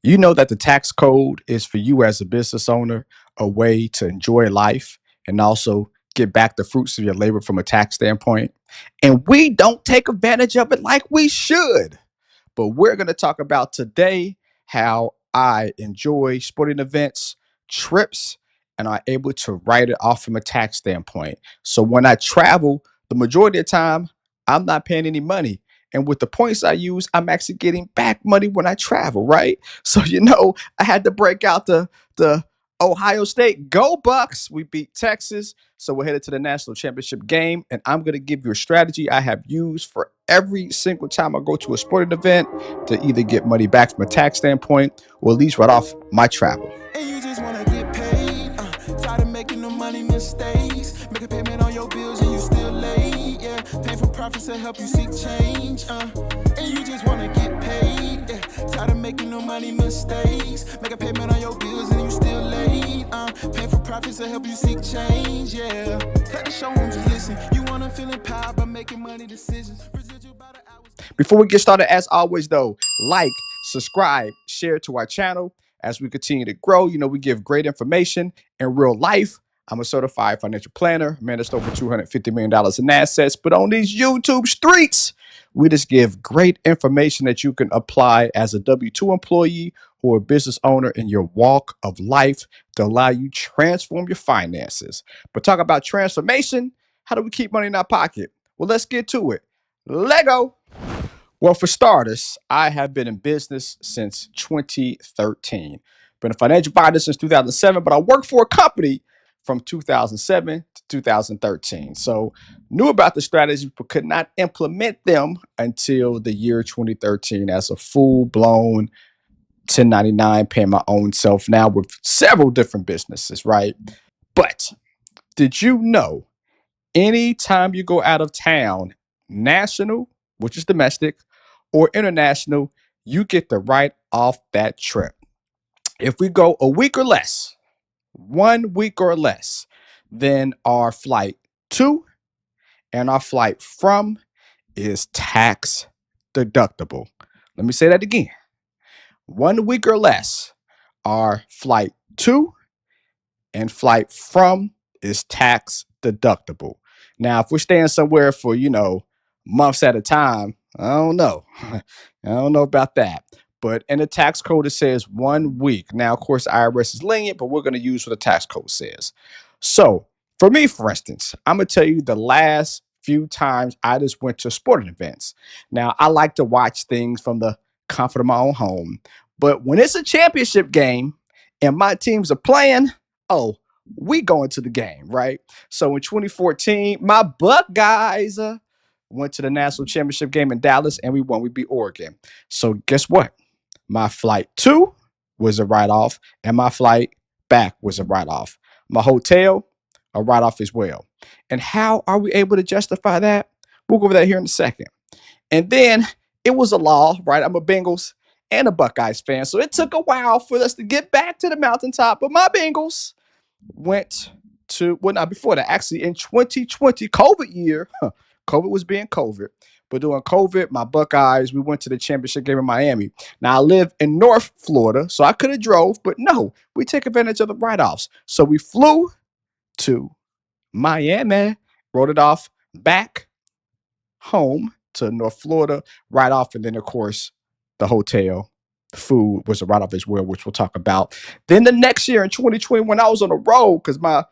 You know that the tax code is for you as a business owner, a way to enjoy life and also get back the fruits of your labor from a tax standpoint. And we don't take advantage of it like we should. But we're going to talk about today how I enjoy sporting events, trips, and are able to write it off from a tax standpoint. So when I travel, the majority of the time, I'm not paying any money. And with the points I use, I'm actually getting back money when I travel, right? So, I had to break out the Ohio State Go Bucks. We beat Texas. So we're headed to the national championship game. And I'm going to give you a strategy I have used for every single time I go to a sporting event to either get money back from a tax standpoint or at least write off my travel. And you just wanna get paid. Tired of making the money mistakes. Make a payment on your bills and you still late. Yeah, pay for profits to help you seek change. And you just wanna get paid. Yeah, tired of making the money mistakes. Make a payment on your bills and you still late. Pay for profits to help you seek change. Yeah, cut the show and just listen. You wanna feel empowered by making money decisions. Before we get started, as always, though, like, subscribe, share to our channel as we continue to grow. We give great information in real life. I'm a certified financial planner, managed over $250 million in assets. But on these YouTube streets, we just give great information that you can apply as a W-2 employee or a business owner in your walk of life to allow you transform your finances. But talk about transformation. How do we keep money in our pocket? Well, let's get to it. Lego. Well, for starters, I have been in business since 2013. Been a financial advisor since 2007, but I worked for a company from 2007 to 2013. So knew about the strategies, but could not implement them until the year 2013 as a full-blown 1099, paying my own self now with several different businesses, right? But did you know anytime you go out of town, national, which is domestic, or international, you get to write off that trip. If we go a week or less, 1 week or less, then our flight to and our flight from is tax deductible. Let me say that again. 1 week or less, our flight to and flight from is tax deductible. Now, if we're staying somewhere for, months at a time, I don't know. I don't know about that. But in the tax code, it says 1 week. Now, of course, IRS is lenient, but we're going to use what the tax code says. So for me, for instance, I'm going to tell you the last few times I just went to sporting events. Now, I like to watch things from the comfort of my own home. But when it's a championship game and my teams are playing, oh, we going to the game, right? So in 2014, my Buckeyes went to the national championship game in Dallas and we won. We beat Oregon. So guess what? My flight to was a write-off and my flight back was a write-off. My hotel, a write-off as well. And how are we able to justify that? We'll go over that here in a second. And then it was a law, right? I'm a Bengals and a Buckeyes fan. So it took a while for us to get back to the mountaintop. But my Bengals went to, well, not before that, actually in 2020, COVID year, COVID was being COVID. But during COVID, my Buckeyes, we went to the championship game in Miami. Now, I live in North Florida, so I could have drove, but no, we take advantage of the write-offs. So we flew to Miami, wrote it off back home to North Florida, write-off, and then, of course, the hotel, food was a write-off as well, which we'll talk about. Then the next year in 2020, when I was on the road, because my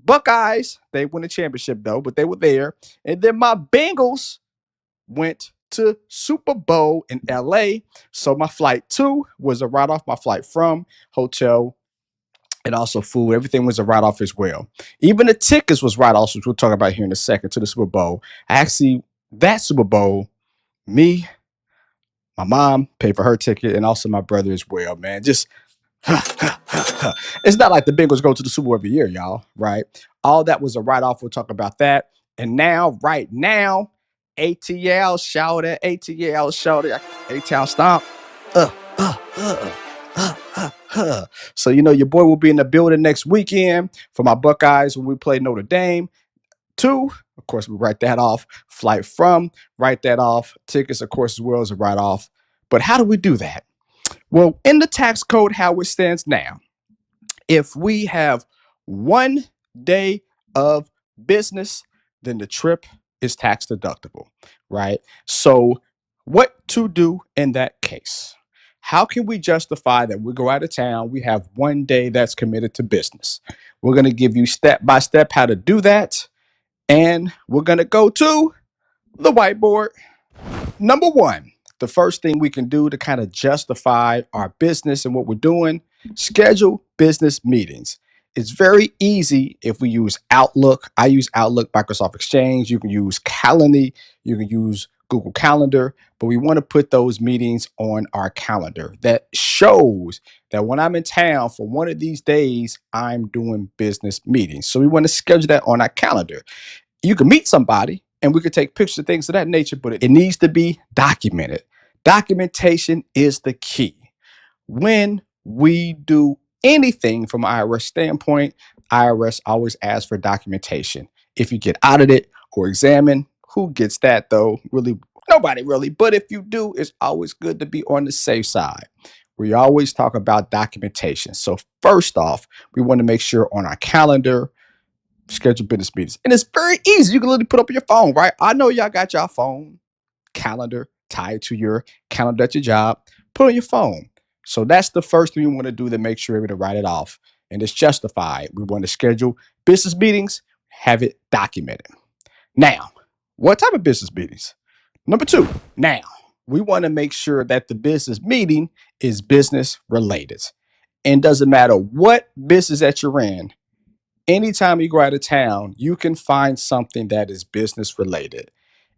Buckeyes, they won the championship though, but they were there. And then my Bengals went to Super Bowl in LA. So my flight to was a write-off. My flight from, hotel, and also food. Everything was a write-off as well. Even the tickets was write-offs, which we'll talk about here in a second, to the Super Bowl. Actually, that Super Bowl, me, my mom paid for her ticket, and also my brother as well, man. Just it's not like the Bengals go to the Super Bowl every year, y'all, right? All that was a write-off. We'll talk about that. And now, right now, ATL, shout at ATL, shout at ATL, stomp. So, your boy will be in the building next weekend for my Buckeyes when we play Notre Dame. Two, of course, we write that off. Flight from, write that off. Tickets, of course, as well as a write-off. But how do we do that? Well, in the tax code, how it stands now, if we have 1 day of business, then the trip is tax deductible, right? So, what to do in that case? How can we justify that we go out of town? We have 1 day that's committed to business. We're going to give you step by step how to do that. And we're going to go to the whiteboard. Number one, the first thing we can do to kind of justify our business and what we're doing, schedule business meetings. It's very easy if we use Outlook. I use Outlook, Microsoft Exchange. You can use Calendly. You can use Google Calendar, but we want to put those meetings on our calendar. That shows that when I'm in town for one of these days, I'm doing business meetings. So we want to schedule that on our calendar. You can meet somebody and we could take pictures of things of that nature, but it needs to be documented. Documentation is the key. When we do anything from an IRS standpoint, IRS always asks for documentation. If you get audited or examined, who gets that though? Really, nobody really. But if you do, it's always good to be on the safe side. We always talk about documentation. So, first off, we want to make sure on our calendar, schedule business meetings. And it's very easy. You can literally put up your phone, right? I know y'all got your phone calendar tied to your calendar at your job. Put on your phone. So that's the first thing we want to do to make sure we're able to write it off. And it's justified. We want to schedule business meetings, have it documented. Now, what type of business meetings? Number two, now we want to make sure that the business meeting is business related. And doesn't matter what business that you're in, anytime you go out of town, you can find something that is business related.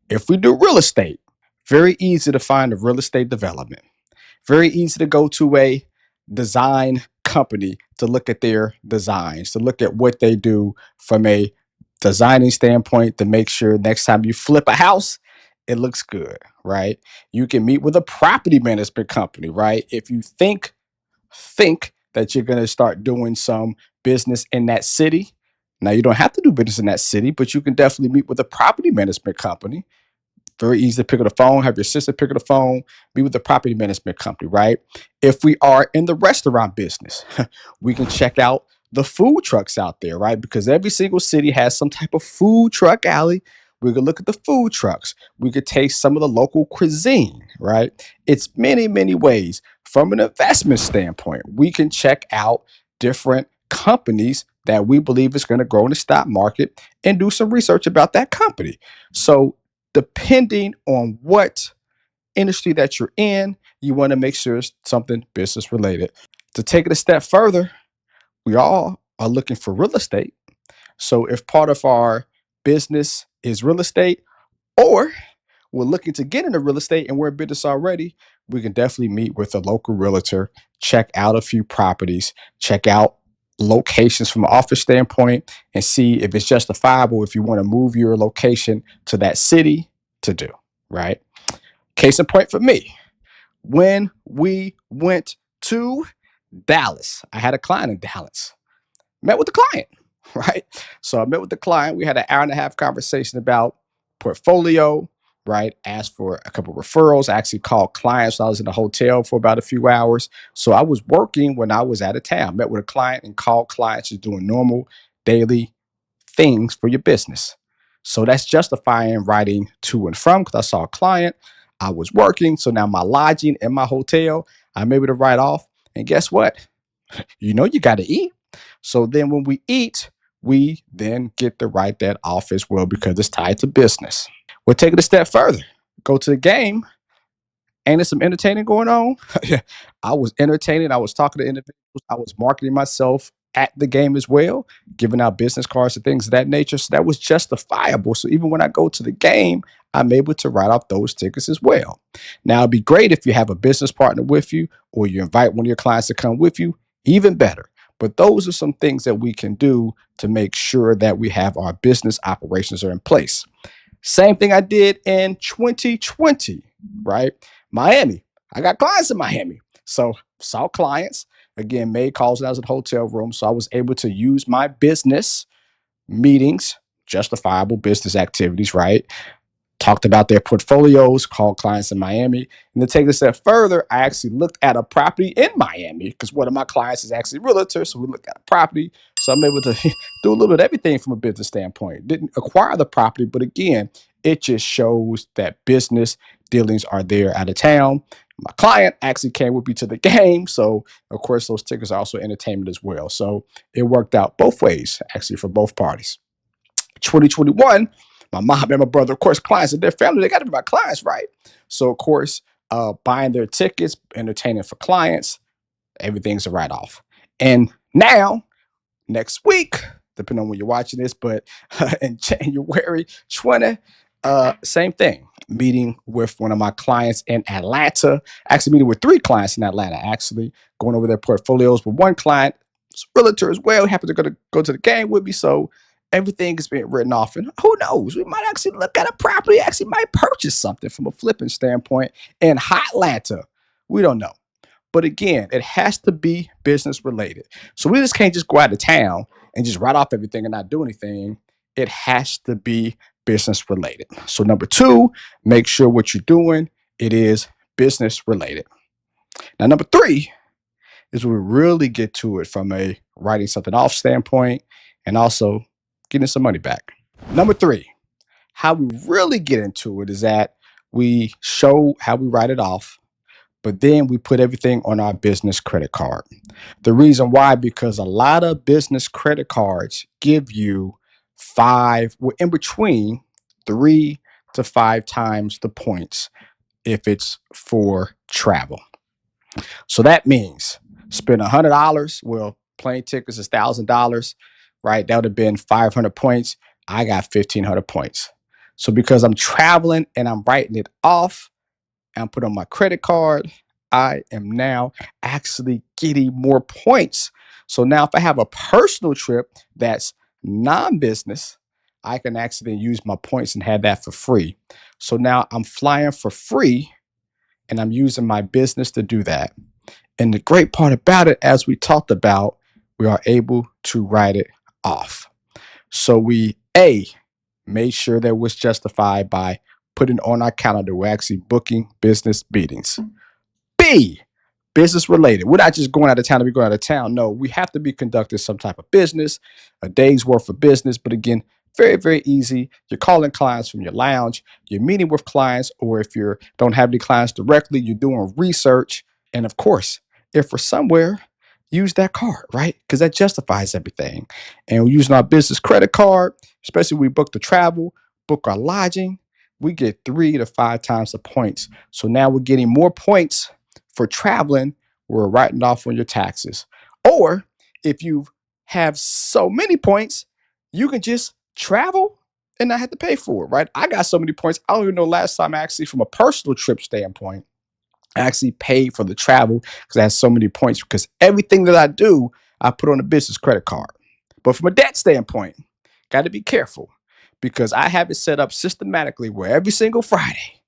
If we do real estate, very easy to find a real estate development. Very easy to go to a design company to look at their designs, to look at what they do from a designing standpoint to make sure next time you flip a house, it looks good, right? You can meet with a property management company, right? If you think that you're going to start doing some business in that city. Now, you don't have to do business in that city, but you can definitely meet with a property management company. Very easy to pick up the phone, have your sister pick up the phone, be with the property management company, right? If we are in the restaurant business, we can check out the food trucks out there, right? Because every single city has some type of food truck alley. We could look at the food trucks. We could taste some of the local cuisine, right? It's many, many ways. From an investment standpoint, we can check out different companies that we believe is going to grow in the stock market and do some research about that company. So depending on what industry that you're in, you want to make sure it's something business related. To take it a step further, we all are looking for real estate. So if part of our business is real estate, or we're looking to get into real estate and we're in business already, we can definitely meet with a local realtor, check out a few properties, check out locations from an office standpoint, and see if it's justifiable if you want to move your location to that city to do, right? Case in point for me, when we went to Dallas, I had a client in Dallas, met with the client, right? So I met with the client. We had an hour and a half conversation about portfolio, right? Asked for a couple of referrals. I actually called clients when I was in the hotel for about a few hours. So I was working when I was out of town, met with a client and called clients just doing normal daily things for your business. So that's justifying writing to and from because I saw a client, I was working. So now my lodging in my hotel, I'm able to write off. And guess what? You got to eat. So then when we eat, we then get to write that off as well because it's tied to business. We'll take it a step further. Go to the game. Ain't there some entertaining going on? Yeah, I was entertaining. I was talking to individuals. I was marketing myself at the game as well, giving out business cards and things of that nature. So that was justifiable. So even when I go to the game, I'm able to write off those tickets as well. Now, it'd be great if you have a business partner with you or you invite one of your clients to come with you, even better. But those are some things that we can do to make sure that we have our business operations are in place. Same thing I did in 2020, right? Miami. I got clients in Miami. So saw clients, again, made calls when I was in the hotel room. So I was able to use my business meetings, justifiable business activities, right? talked about their portfolios, called clients in Miami. And to take it a step further, I actually looked at a property in Miami because one of my clients is actually a realtor. So we looked at a property. So I'm able to do a little bit of everything from a business standpoint. Didn't acquire the property, but again, it just shows that business dealings are there out of town. My client actually came with me to the game. So of course, those tickets are also entertainment as well. So it worked out both ways, actually, for both parties. 2021, my mom and my brother, of course, clients and their family, they got to be my clients, right? So, of course, buying their tickets, entertaining for clients, everything's a write off. And now, next week, depending on when you're watching this, but in January 20, same thing. Meeting with one of my clients in Atlanta, actually meeting with 3 clients in Atlanta, actually going over their portfolios. But one client, realtor as well, happened to go to the game with me. So everything is being written off. And who knows, we might actually look at a property, actually might purchase something from a flipping standpoint in Atlanta. We don't know. But again, it has to be business related. So we just can't just go out of town and just write off everything and not do anything. It has to be business related. So number 2, make sure what you're doing, it is business related. Now, number 3 is where we really get to it from a writing something off standpoint and also getting some money back. Number 3, how we really get into it is that we show how we write it off, but then we put everything on our business credit card. The reason why, because a lot of business credit cards give you in between 3 to 5 times the points if it's for travel. So that means spend $100. Well, plane tickets is $1,000, right? That would have been 500 points. I got 1,500 points. So because I'm traveling and I'm writing it off and put on my credit card, I am now actually getting more points. So now if I have a personal trip that's non-business, I can actually use my points and have that for free. So now I'm flying for free and I'm using my business to do that. And the great part about it, as we talked about, we are able to write it off. So we made sure that it was justified by putting on our calendar. We're actually booking business meetings. B, business related. We're not just going out of town to be going out of town. No, we have to be conducting some type of business, a day's worth of business. But again, very, very easy. You're calling clients from your lounge, you're meeting with clients, or if you don't have any clients directly, you're doing research. And of course, if we're somewhere, use that card, right? Because that justifies everything. And we're using our business credit card, especially when we book the travel, book our lodging, we get 3 to 5 times the points. So now we're getting more points for traveling. We're writing off on your taxes. Or if you have so many points, you can just travel and not have to pay for it, right? I got so many points. I don't even know last time actually from a personal trip standpoint, I actually paid for the travel because I had so many points because everything that I do, I put on a business credit card. But from a debt standpoint, got to be careful because I have it set up systematically where every single Friday,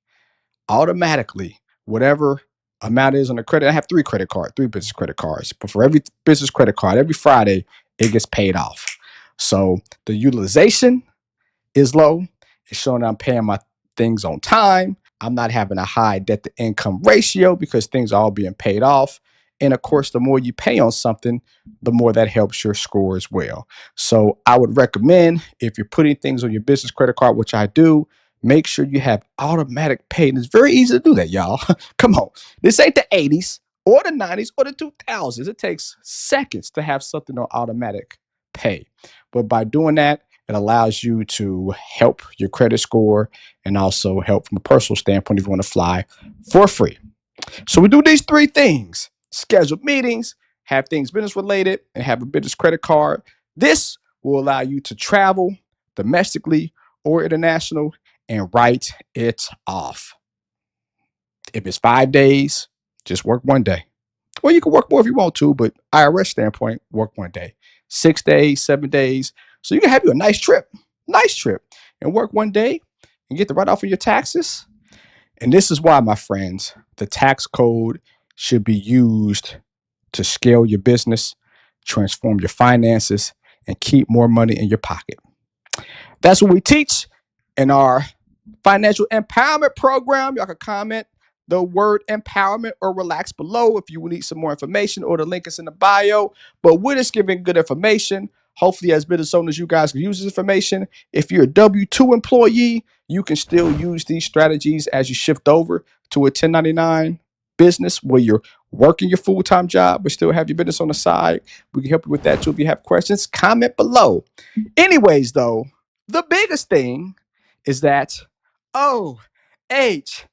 automatically, whatever amount is on the credit, I have 3 business credit cards. But for every business credit card, every Friday, it gets paid off. So the utilization is low. It's showing that I'm paying my things on time. I'm not having a high debt to income ratio because things are all being paid off. And of course, the more you pay on something, the more that helps your score as well. So I would recommend if you're putting things on your business credit card, which I do, make sure you have automatic pay. And it's very easy to do that, y'all. Come on. This ain't the 80s or the 90s or the 2000s. It takes seconds to have something on automatic pay. But by doing that, it allows you to help your credit score and also help from a personal standpoint if you want to fly for free. So we do these 3 things: schedule meetings, have things business related, and have a business credit card. This will allow you to travel domestically or international and write it off. If it's 5 days, just work 1 day. Well, you can work more if you want to, but IRS standpoint, work 1 day. 6 days, 7 days. So you can have you a nice trip, and work 1 day and get the write off of your taxes. And this is why, my friends, the tax code should be used to scale your business, transform your finances, and keep more money in your pocket. That's what we teach in our Financial empowerment program. Y'all can comment the word empowerment or relax below if you need some more information, or the link is in the bio. But we're just giving good information. Hopefully, as business owners, you guys can use this information. If you're a W-2 employee, you can still use these strategies as you shift over to a 1099 business where you're working your full-time job but still have your business on the side. We can help you with that too. If you have questions, comment below. Anyways, though, the biggest thing is that OHIO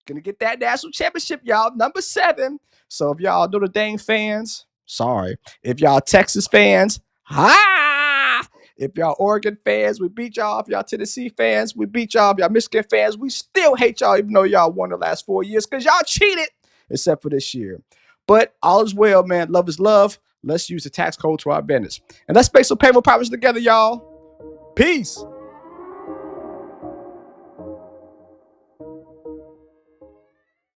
gonna get that national championship, y'all. Number 7. So if y'all Notre Dame fans, sorry. If y'all Texas fans, ha! If y'all Oregon fans, we beat y'all. If y'all Tennessee fans, we beat y'all. If y'all Michigan fans, we still hate y'all, even though y'all won the last 4 years because y'all cheated, except for this year. But all is well, man. Love is love. Let's use the tax code to our advantage. And let's make some payment profits together, y'all. Peace.